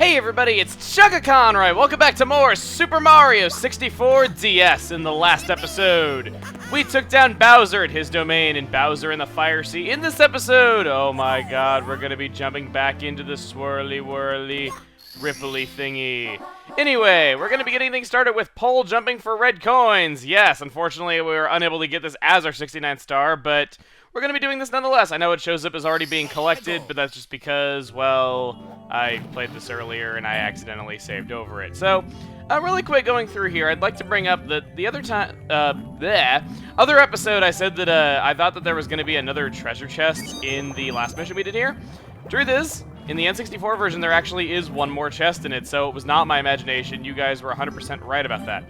Hey everybody, it's chuggaaconroy! Welcome back to more Super Mario 64 DS. In the last episode, we took down Bowser at his domain and Bowser in the Fire Sea. In this episode, oh my god, we're gonna be jumping back into the swirly whirly ripply thingy. Anyway, we're gonna be getting things started with pole jumping for red coins. Yes, unfortunately we were unable to get this as our 69th star, but we're going to be doing this nonetheless. I know it shows up as already being collected, but that's just because, well, I played this earlier and I accidentally saved over it. So, really quick going through here, I'd like to bring up that the other episode I said that I thought that there was going to be another treasure chest in the last mission we did here. Truth is, in the N64 version, there actually is one more chest in it, so it was not my imagination. You guys were 100% right about that.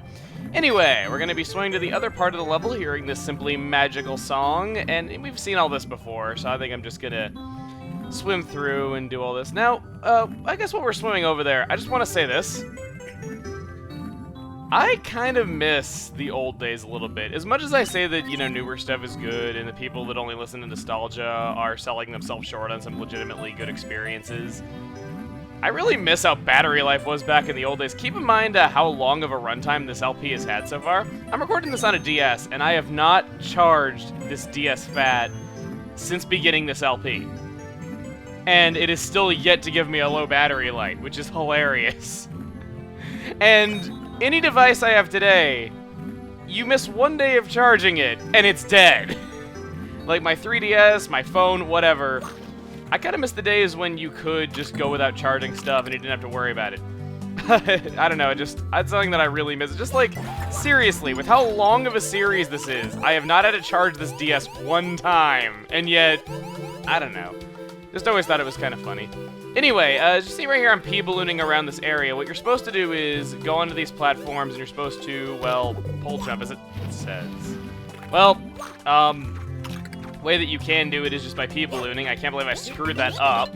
Anyway, we're going to be swinging to the other part of the level, hearing this simply magical song, and we've seen all this before, so I think I'm just going to swim through and do all this. Now, I guess while we're swimming over there, I just want to say this. I kind of miss the old days a little bit. As much as I say that, you know, newer stuff is good, and the people that only listen to nostalgia are selling themselves short on some legitimately good experiences, I really miss how battery life was back in the old days. Keep in mind how long of a runtime this LP has had so far. I'm recording this on a DS, and I have not charged this DS fat since beginning this LP. And it is still yet to give me a low battery life, which is hilarious. And any device I have today, you miss one day of charging it, and it's dead. Like my 3DS, my phone, whatever. I kind of miss the days when you could just go without charging stuff and you didn't have to worry about it. I don't know, that's something that I really miss. Just like, seriously, with how long of a series this is, I have not had to charge this DS one time, and yet, I don't know. Just always thought it was kind of funny. Anyway, as you see right here, I'm P-ballooning around this area. What you're supposed to do is go onto these platforms, and you're supposed to, well, pole jump, as it says. Well, way that you can do it is just by P-ballooning. I can't believe I screwed that up.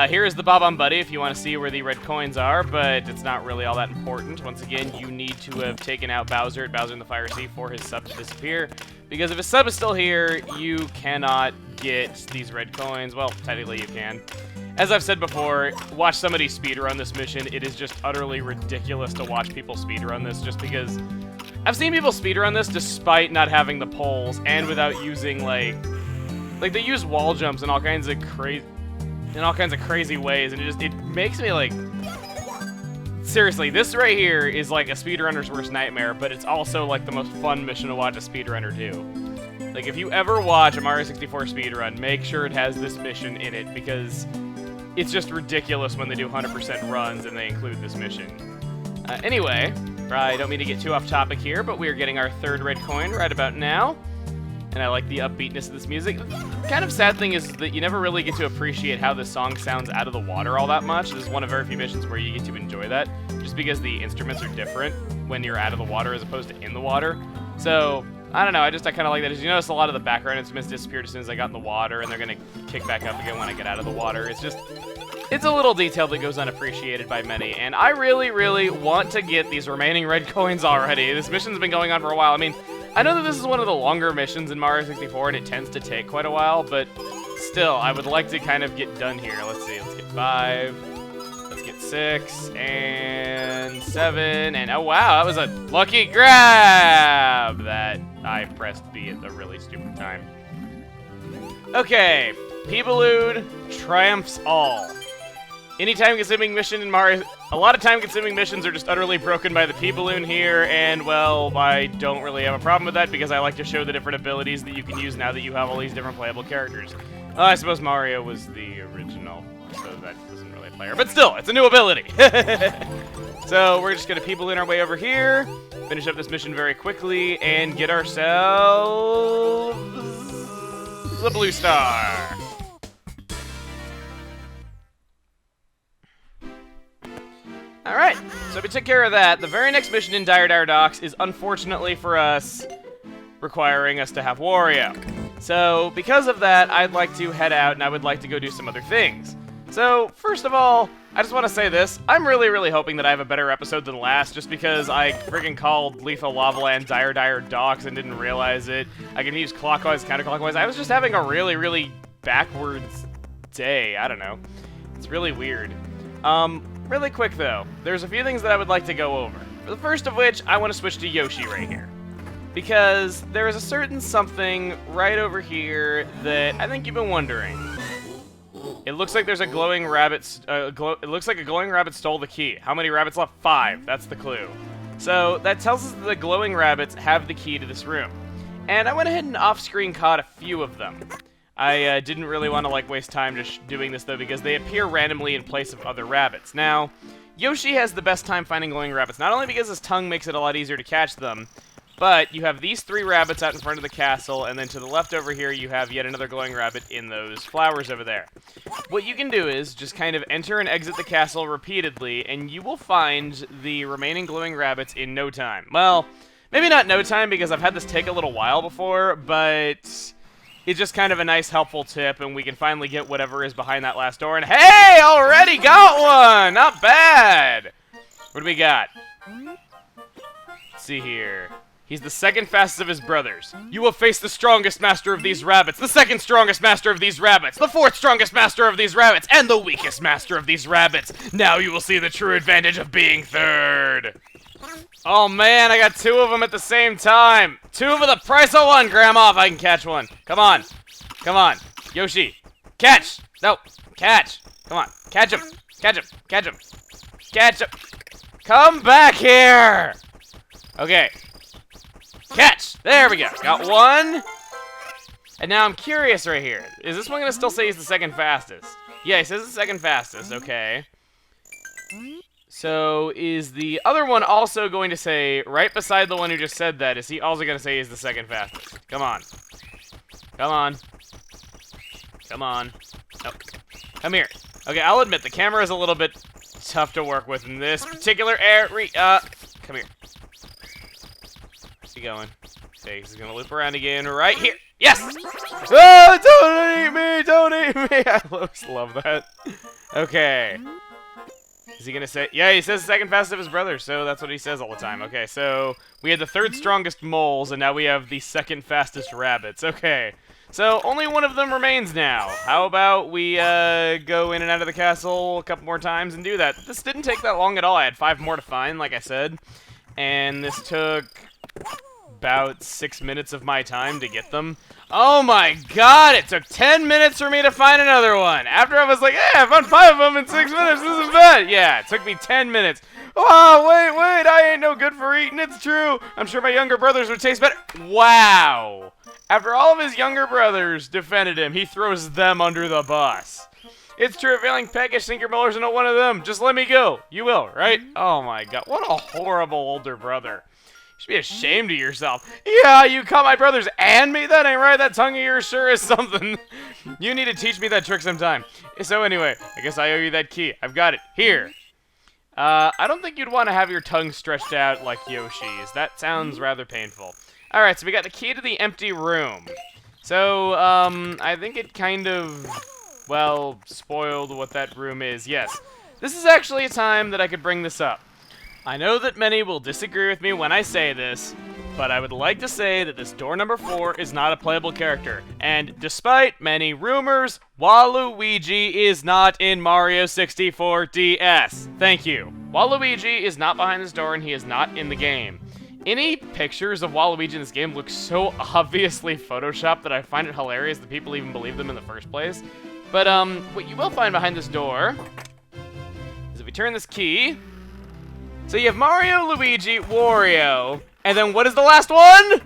Here is the Bob-omb Buddy if you want to see where the red coins are, but it's not really all that important. Once again, you need to have taken out Bowser at Bowser in the Fire Sea for his sub to disappear, because if his sub is still here, you cannot get these red coins. Well, technically you can. As I've said before, watch somebody speedrun this mission. It is just utterly ridiculous to watch people speedrun this, just because I've seen people speedrun this despite not having the poles and without using, like they use wall jumps and all kinds of crazy ways, and it makes me like, seriously, this right here is like a speedrunner's worst nightmare, but it's also like the most fun mission to watch a speedrunner do. Like, if you ever watch a Mario 64 speedrun, make sure it has this mission in it, because it's just ridiculous when they do 100% runs and they include this mission. Anyway, I don't mean to get too off topic here, but we are getting our third red coin right about now. And I like the upbeatness of this music. Kind of sad thing is that you never really get to appreciate how this song sounds out of the water all that much. This is one of very few missions where you get to enjoy that, just because the instruments are different when you're out of the water as opposed to in the water. So, I don't know, I kind of like that. As you notice, a lot of the background instruments disappeared as soon as I got in the water, and they're going to kick back up again when I get out of the water. It's a little detail that goes unappreciated by many, and I really, really want to get these remaining red coins already. This mission's been going on for a while. I mean, I know that this is one of the longer missions in Mario 64, and it tends to take quite a while, but still, I would like to kind of get done here. Let's see, let's get 5, let's get 6, and 7, and oh wow, that was a lucky grab that I pressed B at the really stupid time. Okay, P-balloon triumphs all. Any time-consuming mission in Mario... A lot of time-consuming missions are just utterly broken by the P-balloon here, and, well, I don't really have a problem with that because I like to show the different abilities that you can use now that you have all these different playable characters. I suppose Mario was the original, so that doesn't really play her. But still, it's a new ability! So, we're just gonna P-balloon our way over here, finish up this mission very quickly, and get ourselves... the blue star! Alright, so we took care of that. The very next mission in Dire Docks is, unfortunately for us, requiring us to have Wario. So, because of that, I'd like to head out and I would like to go do some other things. So, first of all, I just want to say this. I'm really, really hoping that I have a better episode than last, just because I friggin' called Lethal Lava Land Dire Docks and didn't realize it. I can use clockwise, counterclockwise. I was just having a really, really backwards day. I don't know. It's really weird. Really quick, though, there's a few things that I would like to go over. The first of which, I want to switch to Yoshi right here. Because there is a certain something right over here that I think you've been wondering. It looks like there's a glowing rabbit. It looks like a glowing rabbit stole the key. How many rabbits left? 5. That's the clue. So that tells us that the glowing rabbits have the key to this room. And I went ahead and off-screen caught a few of them. I didn't really want to waste time just doing this though, because they appear randomly in place of other rabbits. Now, Yoshi has the best time finding glowing rabbits, not only because his tongue makes it a lot easier to catch them, but you have these 3 rabbits out in front of the castle, and then to the left over here you have yet another glowing rabbit in those flowers over there. What you can do is just kind of enter and exit the castle repeatedly, and you will find the remaining glowing rabbits in no time. Well, maybe not no time, because I've had this take a little while before, but it's just kind of a nice, helpful tip, and we can finally get whatever is behind that last door, and hey, already got one! Not bad! What do we got? Let's see here. He's the second fastest of his brothers. You will face the strongest master of these rabbits, the second strongest master of these rabbits, the 4th strongest master of these rabbits, and the weakest master of these rabbits. Now you will see the true advantage of being 3rd. Oh man, I got 2 of them at the same time. 2 for the price of 1, Grandma, if I can catch one. Come on. Come on. Yoshi. Catch. No. Catch. Come on. Catch him. Catch him. Catch him. Catch him. Come back here. Okay. Catch! There we go. Got 1. And now I'm curious right here. Is this one going to still say he's the second fastest? Yeah, he says the second fastest. Okay. So is the other one also going to say, right beside the one who just said that, is he also going to say he's the second fastest? Come on. Come on. Come on. Oh. Come here. Okay, I'll admit, the camera is a little bit tough to work with in this particular area. Come here. Where's he going? Okay, he's gonna loop around again right here. Yes! Oh, don't eat me! Don't eat me! I always love that. Okay. Is he gonna say? Yeah, he says the second fastest of his brothers, so that's what he says all the time. Okay, so we had the 3rd strongest moles, and now we have the 2nd fastest rabbits. Okay. So only one of them remains now. How about we go in and out of the castle a couple more times and do that? This didn't take that long at all. I had 5 more to find, like I said. And this took about 6 minutes of my time to get them. Oh my god, it took 10 minutes for me to find another one. After I was like, hey, I found 5 of them in 6 minutes, this is bad. Yeah, it took me 10 minutes. Oh, wait, I ain't no good for eating, it's true. I'm sure my younger brothers would taste better. Wow. After all of his younger brothers defended him, he throws them under the bus. It's true, failing peckish sinker millers are not one of them. Just let me go. You will, right? Oh my god, what a horrible older brother. You should be ashamed of yourself. Yeah, you caught my brothers and me? That ain't right. That tongue of yours sure is something. You need to teach me that trick sometime. So anyway, I guess I owe you that key. I've got it. Here. I don't think you'd want to have your tongue stretched out like Yoshi's. That sounds rather painful. Alright, so we got the key to the empty room. So, I think it kind of, well, spoiled what that room is. Yes, this is actually a time that I could bring this up. I know that many will disagree with me when I say this, but I would like to say that this door number 4 is not a playable character. And despite many rumors, Waluigi is not in Mario 64 DS. Thank you. Waluigi is not behind this door and he is not in the game. Any pictures of Waluigi in this game look so obviously photoshopped that I find it hilarious that people even believe them in the first place. But what you will find behind this door is if we turn this key, so you have Mario, Luigi, Wario, and then what is the last one?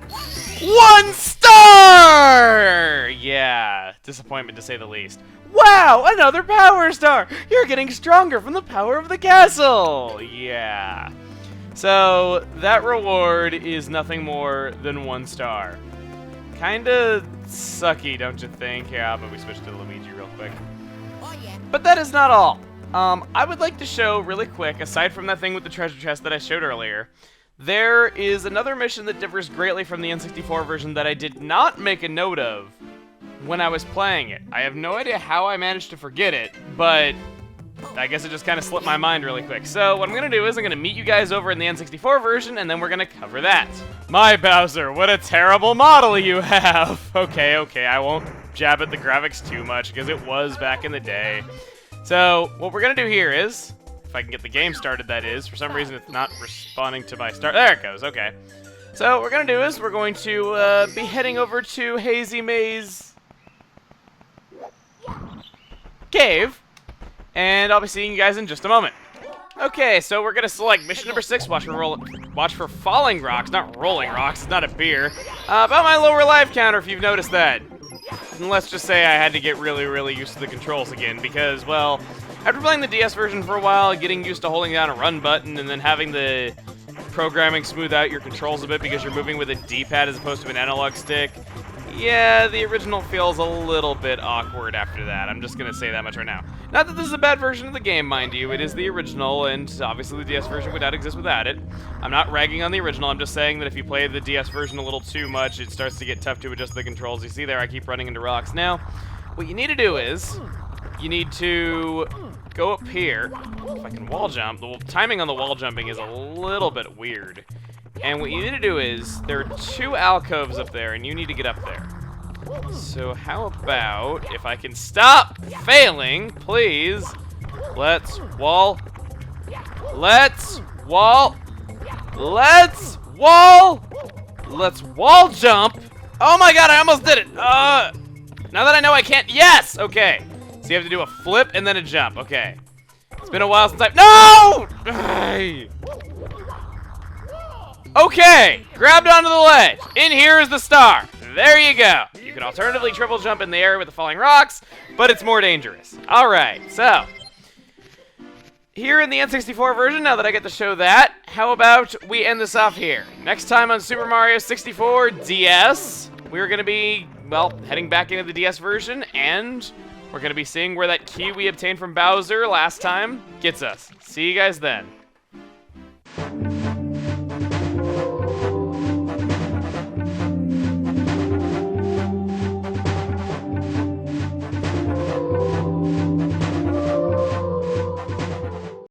1 star! Yeah, disappointment to say the least. Wow, another power star! You're getting stronger from the power of the castle! Yeah. So, that reward is nothing more than 1 star. Kinda sucky, don't you think? Yeah, but we switch to Luigi real quick. Oh, yeah. But that is not all. I would like to show really quick, aside from that thing with the treasure chest that I showed earlier, there is another mission that differs greatly from the N64 version that I did not make a note of when I was playing it. I have no idea how I managed to forget it, but I guess it just kind of slipped my mind really quick. So what I'm going to do is I'm going to meet you guys over in the N64 version, and then we're going to cover that. My Bowser, what a terrible model you have! Okay, I won't jab at the graphics too much, because it was back in the day. So what we're going to do here is, If I can get the game started, that is. For some reason, it's not responding to my start. There it goes, okay. So what we're going to do is we're going to be heading over to Hazy Maze Cave, and I'll be seeing you guys in just a moment. Okay, so we're going to select mission number 6, watch for falling rocks, not rolling rocks, it's not a beer. About my lower life counter, if you've noticed that. And let's just say I had to get really, really used to the controls again, because, well, after playing the DS version for a while, getting used to holding down a run button, and then having the programming smooth out your controls a bit because you're moving with a D-pad as opposed to an analog stick, yeah, the original feels a little bit awkward after that. I'm just going to say that much right now. Not that this is a bad version of the game, mind you. It is the original, and obviously the DS version would not exist without it. I'm not ragging on the original. I'm just saying that if you play the DS version a little too much, it starts to get tough to adjust the controls. You see there, I keep running into rocks. Now, what you need to do is, you need to go up here. If I can wall jump, the timing on the wall jumping is a little bit weird. And what you need to do is, there are 2 alcoves up there, and you need to get up there. So how about, if I can stop failing, please, let's wall jump. Oh my god, I almost did it. Now that I know I can't, yes, okay. So you have to do a flip and then a jump, okay. It's been a while since no! Okay, grabbed onto the ledge. In here is the star. There you go. You can alternatively triple jump in the air with the falling rocks, but it's more dangerous. Alright, so here in the N64 version, now that I get to show that, how about we end this off here? Next time on Super Mario 64 DS, we're going to be, well, heading back into the DS version, and we're going to be seeing where that key we obtained from Bowser last time gets us. See you guys then.